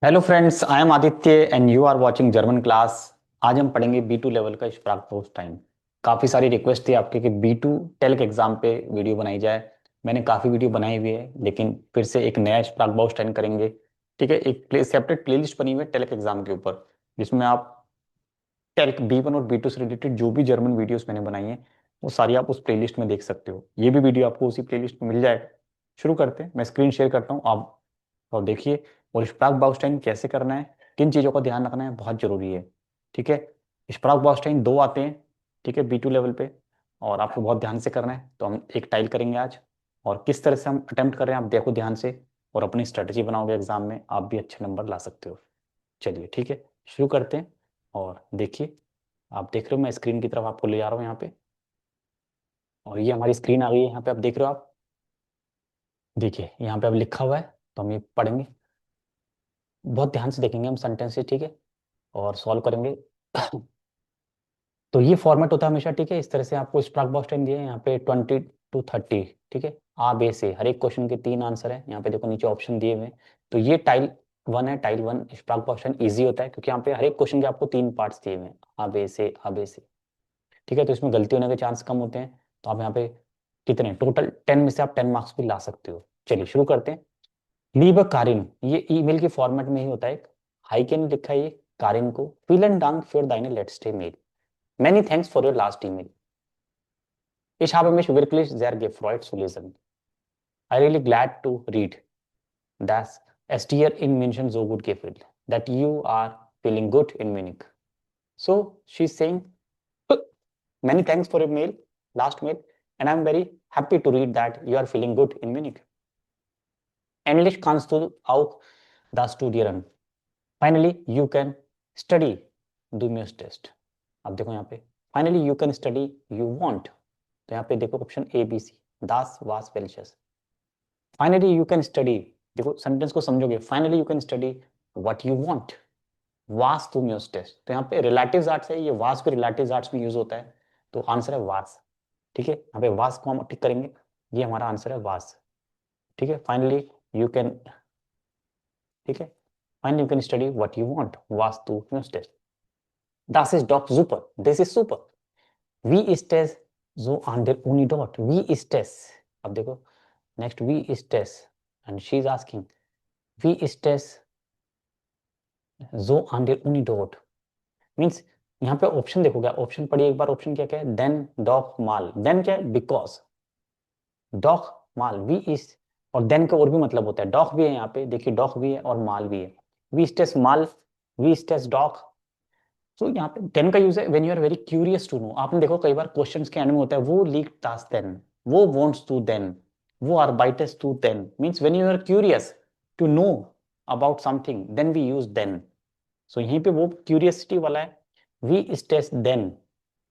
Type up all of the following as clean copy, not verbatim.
Hello friends, I am Aditya and you are watching German class. आज हम पढ़ेंगे B2 level का स्प्राकबॉक्सटाइन। काफ़ी सारी रिक्वेस्ट थी आपके कि B2 टेल्क एग्जाम पे वीडियो बनाई जाए। मैंने काफ़ी वीडियो बनाई हुई है, लेकिन फिर से एक नया स्प्राकबॉक्सटाइन करेंगे। ठीक है, एक सेपरेट प्लेलिस्ट बनी हुई है टेल्क एग्जाम के ऊपर, जिसमें आप टेल्क B1 और B2 से रिलेटेड जो भी जर्मन वीडियोस मैंने बनाई हैं वो सारी आप उस प्लेलिस्ट में देख सकते हो। ये भी वीडियो आपको उसी प्लेलिस्ट में मिल जाएगा। शुरू करते हैं, मैं स्क्रीन शेयर करता हूँ आप और देखिए। और स्प्राग बाउस्टाइन कैसे करना है, किन चीज़ों का ध्यान रखना है, बहुत जरूरी है। ठीक है, स्प्राग बाउस्टाइन दो आते हैं। ठीक है, B2 लेवल पे, और आपको बहुत ध्यान से करना है। तो हम एक टाइल करेंगे आज, और किस तरह से हम अटेम्प्ट कर रहे हैं आप देखो ध्यान से, और अपनी स्ट्रेटजी बनाओगे एग्जाम में, आप भी अच्छे नंबर ला सकते हो। चलिए ठीक है, शुरू करते हैं। और देखिए, आप देख रहे हो मैं स्क्रीन की तरफ आपको ले जा रहा हूँ यहाँ पे, और ये हमारी स्क्रीन आ गई है। यहाँ पे आप देख रहे हो, आप देखिए यहाँ पे अब लिखा हुआ है, तो हम ये पढ़ेंगे। बहुत ध्यान से देखेंगे हम सेंटेंसेस, ठीक है, और सॉल्व करेंगे। तो ये फॉर्मेट होता है हमेशा, ठीक है। इस तरह से आपको स्प्राक बॉक्स टाइम दिए हैं यहाँ पे 20 to 30। ठीक है, आ बे से हर एक क्वेश्चन के तीन आंसर है। यहाँ पे देखो नीचे ऑप्शन दिए हुए हैं। तो ये टाइल वन है। टाइल वन स्प्राक बॉक्स टाइम ईजी होता है, क्योंकि यहाँ पे हर एक क्वेश्चन के आपको तीन पार्ट्स दिए हुए हैं, आ बे से आ बे से। ठीक है, तो इसमें गलती होने के चांस कम होते हैं। तो आप यहाँ पे कितने टोटल 10 में से आप 10 मार्क्स भी ला सकते हो। चलिए शुरू करते हैं। लीब कारिन, ये ईमेल के फॉर्मेट में ही होता है। हाइकेन लिखा है ये कारिन को। Villain Dang für deine letzte Mail. Many thanks for your last email. Ich habe mich wirklich sehr gefreut zu lesen. I really glad to read dass es dir in München so gut gefällt, that you are feeling good in Munich. So she's saying, many thanks for your mail, last mail, and I'm very happy to read that you are feeling good in Munich. Endlich kannst du auch das studieren. Finally, you can study. Do me test. अब देखो यहाँ पे, finally you can study you want. तो यहाँ पे देखो option A B C, दास वास वेल्शस। Finally you can study, देखो सेंटेंस को समझोगे। Finally you can study what you want, वास तुम यूज टेस्ट। तो यहाँ पे रिलेटिव्स आर्ट्स है, ये वास भी रिलेटिव्स आर्ट्स में यूज होता है। तो आंसर है वास। ठीक है, यहाँ पे वास को हम टिक करेंगे, ये हमारा आंसर है वास। ठीक है, फाइनली यू कैन, ठीक है, finally you can study what you want, वास तू यूज टेस्ट। Das ist doch super. Das ist super. Wie ist es so an der Uni dort? Wie ist es? अब देखो next, wie ist es? And she is asking, wie ist es so an der Uni dort? Means यहाँ पे option देखोगे, option पढ़िए एक बार। Option क्या क्या है? देन डॉक माल। देन क्या है? बिकॉज। डॉक माल वी इज, और देन का और भी मतलब होता है। डॉक भी है यहाँ पे, देखिए डॉक भी है और माल भी है। वी स्टेस माल, वी स्टेस डॉक। तो यहाँ पे देन का यूज है when you are very curious to know. आपने देखो कई बार क्वेश्चंस के एंड में होता है वो लीक टास्क देन, वो वांट्स टू देन, वो आर्बाइटस to then. Means when you are curious to know about something then we use then. So यहीं पे वो क्यूरियसिटी वाला है, वी स्टेस देन।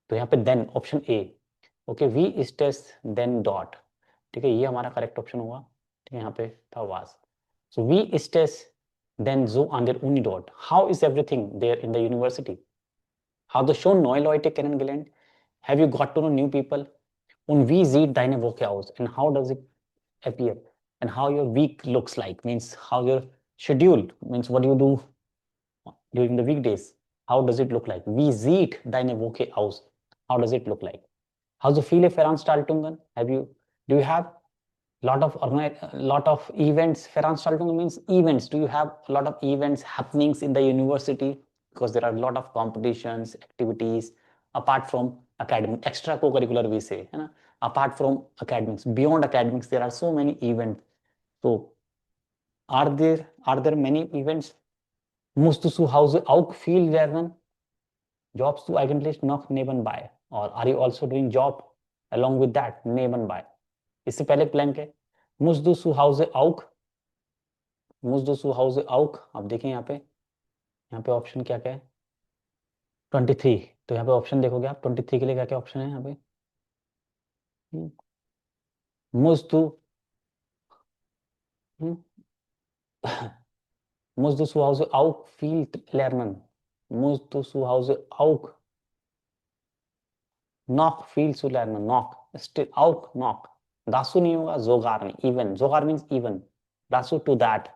तो यहाँ पे देन ऑप्शन ए। ओके, वी स्टेस देन डॉट। ठीक है, ये हमारा करेक्ट ऑप्शन हुआ। ठीक है, यहाँ पे था वाज। सो वी स्टेस देन so an der Uni dort. How is everything there in the university? Hast du schon neue Leute kennengelernt? Have you got to know new people? Und wie sieht deine Woche aus? And how does it appear? And how your week looks like? Means how your schedule, means what you do during the weekdays. How does it look like? Wie sieht deine Woche aus? How does it look like? Hast du viele Veranstaltungen? Do you have lot of events? Veranstaltungen means events. Do you have a lot of events happenings in the university? Because there are a lot of competitions, activities apart from academic, extra co-curricular we say, है ना? Apart from academics, beyond academics, there are so many events. So are there many events? Musst du zu Hause auch viel lernen? Jobst du eigentlich noch nebenbei? Or are you also doing job along with that nebenbei? इससे पहले plan है musst du zu Hause auch, musst du zu Hause auch। आप देखें यहाँ पे option क्या क्या है? 23। तो यहाँ पे ऑप्शन देखोगे आप 23 के लिए क्या क्या ऑप्शन है यहाँ पे? musst du, musst du zu Hause auch viel lernen? Musst du zu Hause auch noch viel zu lernen? Noch, still auch noch। dazu नहीं होगा, sogar नहीं, even, sogar means even, dazu to that।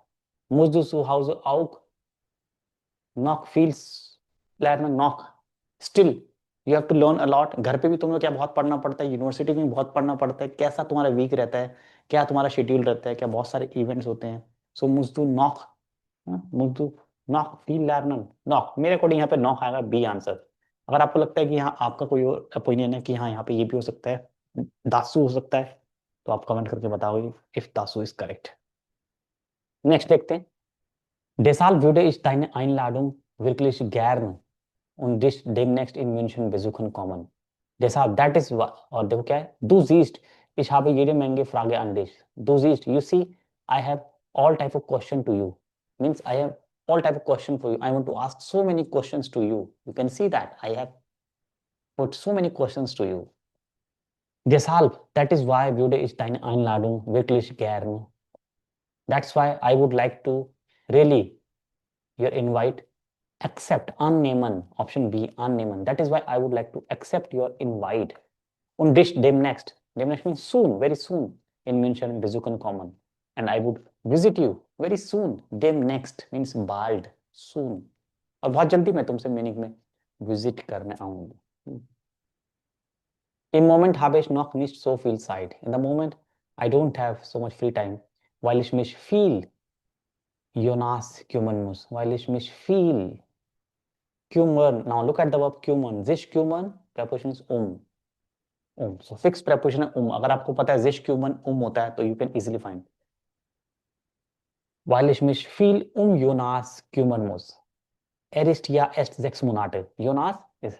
musst du zu Hause auch नॉक फील्स लर्न नॉक still you have to learn a lot. घर पे भी तुम्हें क्या बहुत पढ़ना पड़ता है, यूनिवर्सिटी में भी बहुत पढ़ना पड़ता है, कैसा तुम्हारा वीक रहता है, क्या तुम्हारा शेड्यूल रहता है, क्या बहुत सारे इवेंट्स होते हैं। सो मुझे नॉक, मुझे नॉक फील लर्न नॉक, मेरे अकॉर्डिंग यहाँ पे नॉक आएगा बी आंसर। अगर आपको लगता है कि यहाँ आपका कोई और ओपिनियन है कि हाँ यहाँ पे ये भी हो सकता है, दासू हो सकता है, तो आप कमेंट करके बताओगे if Dasu is correct. Next देखते हैं। Deshalb würde ich deine Einladung wirklich gern und dich demnächst in München besuchen kommen. Deshalb, that is, और देखो क्या है, du siehst, ich habe jede Menge Frage an dich. Du siehst, you see, I have all type of question to you. Means I have all type of question for you. I want to ask so many questions to you. You can see that I have put so many questions to you. Deshalb, that is why würde ich deine Einladung wirklich gern. That's why I would like to really your invite accept annehmen, option B annehmen. That is why I would like to accept your invite und dich demnächst means soon, very soon in München besuchen kommen, and I would visit you very soon. Demnächst means bald, soon, और बहुत जल्दी मैं तुमसे meaning में visit करने आऊंगी। Im Moment habe ich noch nicht so viel Zeit. In the moment I don't have so much free time, weil ich mich viel Jonas kümmern muss, weil ich mich viel kümmern. Now look at the verb kümmern. Sich kümmern, preposition is So fixed preposition है अगर आपको पता है sich kümmern होता है तो you can easily find. Weil ich mich viel Jonas kümmern muss. Er ist ja erst 6 Monate. Jonas is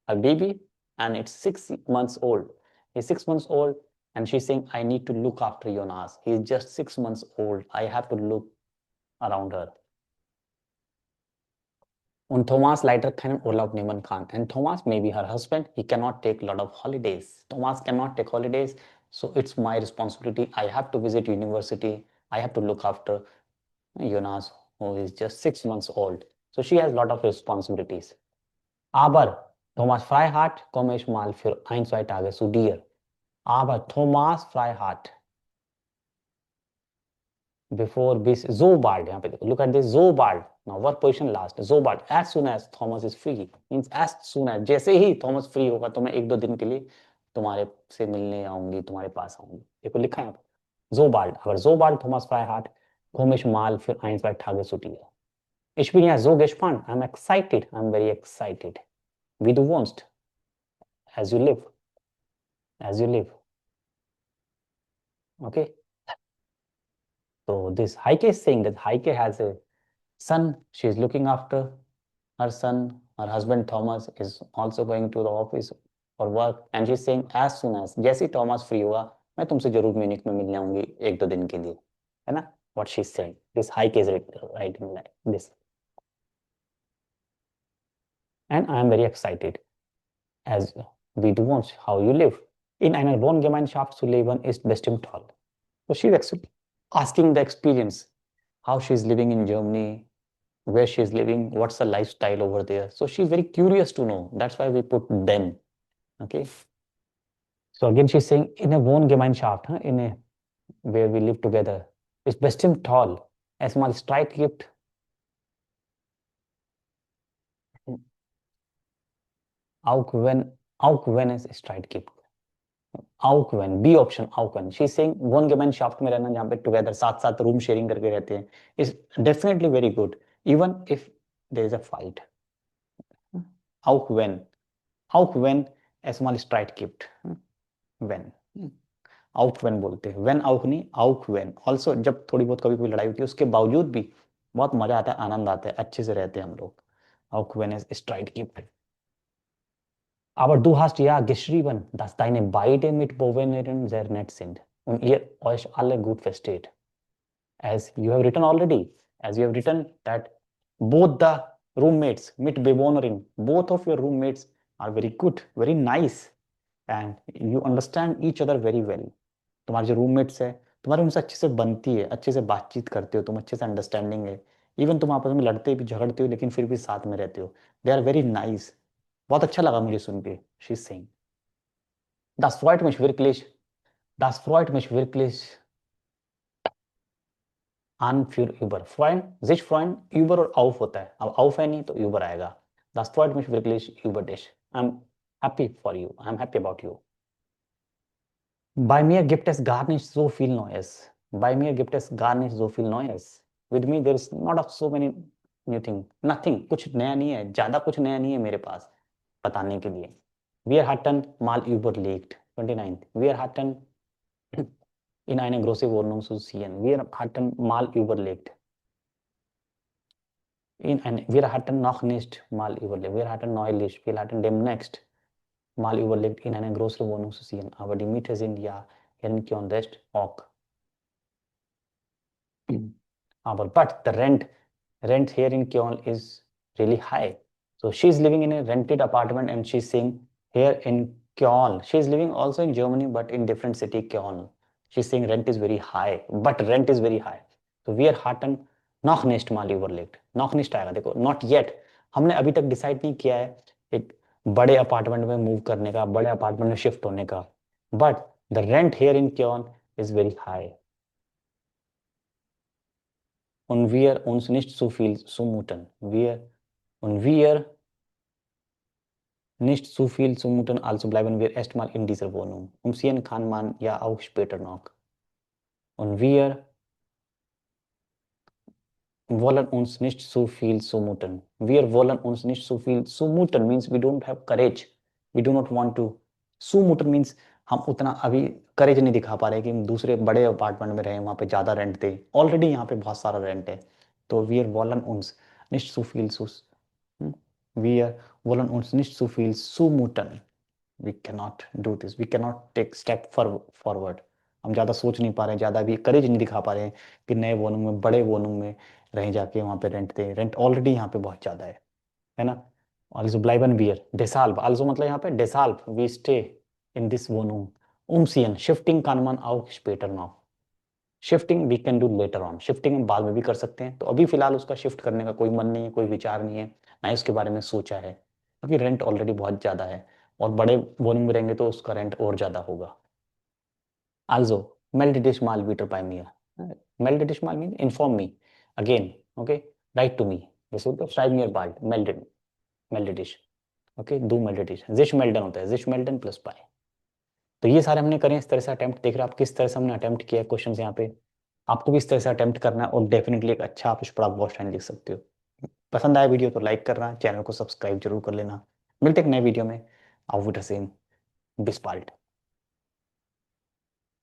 a baby and it's 6 months old. He's 6 months old and she's saying, I need to look after Jonas. He's just 6 months old. I have to look around her. Und Thomas leider keinen Urlaub nehmen kann. And Thomas, maybe her husband, he cannot take a lot of holidays. Thomas cannot take holidays, so it's my responsibility. I have to visit university. I have to look after Jonas, who is just 6 months old. So she has a lot of responsibilities. Aber Thomas Freihardt komme ich mal für 1, 2 Tage zu dir. Aber Thomas Freihardt before this so bald, look at this so bald. Now what position last? So bald. As soon as Thomas is free means as soon as, जैसे ही Thomas free होगा तो मैं 1-2 दिन के लिए तुम्हारे से मिलने आऊंगी, तुम्हारे पास आऊंगी। देखो लिखा है so bald. अगर so bald Thomas Freihardt komme ich mal für 1, 2 Tage zu dir. Ich bin ja so gespannt. I'm excited. I'm very excited. Wie du wohnst. As you live. As you live. Okay. So this Heike is saying that Heike has a son. She is looking after her son. Her husband Thomas is also going to the office for work, and she's saying as soon as, जैसे Thomas free हुआ मैं तुमसे जरूर Munich में मिलने आऊंगी 1-2 दिन के लिए, है ना? What she's saying. This Heike is writing like this, and I am very excited. As we do want how you live in einer Wohngemeinschaft zu leben ist bestimmt toll. So she's actually asking the experience, how she's living in Germany, where she's living, what's the lifestyle over there. So she's very curious to know. That's why we put then. Okay. So again, she's saying in a Wohngemeinschaft, in a where we live together, ist bestimmt toll. Es mal Streit gibt. Auch wenn es Streit gibt. Auch wenn, B option, auch wenn. She's saying Wohngemeinschaft में रहना जहाँ पे together साथ साथ room sharing करके रहते हैं is definitely very good even if there is a fight. Auch wenn es mal Streit gibt. When. Auch wenn बोलते हैं, when auch नहीं, auch wenn. Also जब थोड़ी बहुत कभी कोई लड़ाई होती है उसके बावजूद भी बहुत मजा आता है, आनंद आता है, अच्छे से रहते हैं हम लोग. Auch wenn es Streit gibt. Aber du hast ja geschrieben, dass deine beiden Mitbewohnerinnen sehr nett sind und ihr euch alle gut versteht. As you have written already, as you have written that both the roommates, Mitbewohnerin, both of your roommates are very good, very nice, and you understand each other very well. तुम्हारे जो roommates है तुम्हारे उनसे अच्छे से बनती है, अच्छे से बातचीत करते हो तुम, अच्छे से अंडरस्टैंडिंग है, इवन तुम आपस में लड़ते भी झगड़ते हो लेकिन फिर भी साथ में रहते हो. They are very nice. बहुत अच्छा लगा मुझे सुन के. She is saying das freut mich wirklich, das freut mich wirklich, an für Uber. Freuen, sich freuen, Uber और auf होता है. अब auf है नहीं तो Uber आएगा. Das freut mich wirklich über dich. I'm happy for you. I'm happy about you. Bei mir gibt es gar nicht so viel Neues. Bei mir gibt es gar nicht so viel Neues. With me there is not of so many new thing. Nothing. कुछ नया नहीं है. ज़्यादा कुछ नया नहीं है मेरे पास बताने के लिए. Wir hatten mal überlegt. 29. Wir hatten in eine große Wohnung zu ziehen. Wir hatten mal überlegt. Wir hatten noch nicht mal überlegt. Wir hatten neulich, wir hatten demnächst mal überlegt, in eine größere Wohnung zu ziehen. Aber die Miete sind ja irgendwie und Rest auch. Aber but the rent here in Köln is really high. So she's living in a rented apartment and she's saying here in Köln. She's living also in Germany but in different city Köln. She's saying rent is very high, but rent is very high. So wir hatten noch nicht mal überlegt. Noch nicht आएगा देखो, not yet. हमने अभी तक decide नहीं किया है एक बड़े अपार्टमेंट में मूव करने का, बड़े अपार्टमेंट में शिफ्ट होने का. But the rent here in Köln is very high. Und wir uns nicht zu viel zumuten. Und wir nicht zu viel zumuten, also bleiben wir erstmal in dieser Wohnung. Umziehen kann man ja auch später noch. Und wir wollen uns nicht zu viel zumuten. Wir wollen uns nicht zu viel zumuten means we don't have courage. We do not want to. Zumuten means हम उतना अभी करेज नहीं दिखा पा रहे कि हम दूसरे बड़े अपार्टमेंट में रहे, वहाँ पे ज़्यादा रेंट दे. ऑलरेडी यहाँ पे बहुत सारा रेंट है. तो wir wollen uns nicht zu viel wir wollen uns nicht zu viel zumuten. We cannot do this. We cannot take step forward. हम ज़्यादा सोच नहीं पा रहे हैं, ज़्यादा भी करेज नहीं दिखा पा रहे हैं कि नए वोनूम में, बड़े वोनूम में रह जाके वहाँ पे रेंट दे. रेंट ऑलरेडी यहाँ पे बहुत ज़्यादा है ना. Also bleiben wir. Deshalb, also मतलब यहाँ पे deshalb we stay in this Wohnung. Umziehen. Shifting kann man auch später noch. Shifting we can do later on. Shifting हम बाद में भी कर सकते हैं. तो अभी फिलहाल उसका शिफ्ट करने का कोई मन नहीं है, कोई विचार नहीं है, ना ही उसके बारे में सोचा है, क्योंकि रेंट ऑलरेडी बहुत ज़्यादा है और बड़े वोनिंग में रहेंगे तो उसका रेंट और ज़्यादा होगा. Also, melde dich mal wieder bei mir. Melde dich mal mean inform me again. Okay, write to me. Das wird schreib mir bald. Melde dich. Okay, do melde dich. Sich melden होता है. Sich melden plus by. तो ये सारे हमने करें इस तरह से अटेम्प्ट. देख रहे हो आप किस तरह से हमने अटेम्प्ट किया क्वेश्चन यहाँ पे. आपको भी इस तरह से अटेम्प्ट करना है और डेफिनेटली एक अच्छा आप स्प्रॉक वॉच टाइम लिख सकते हो. पसंद आया वीडियो तो लाइक करना, चैनल को सब्सक्राइब जरूर कर लेना. मिलते हैं एक नए वीडियो में. auf Wiedersehen. Bis bald.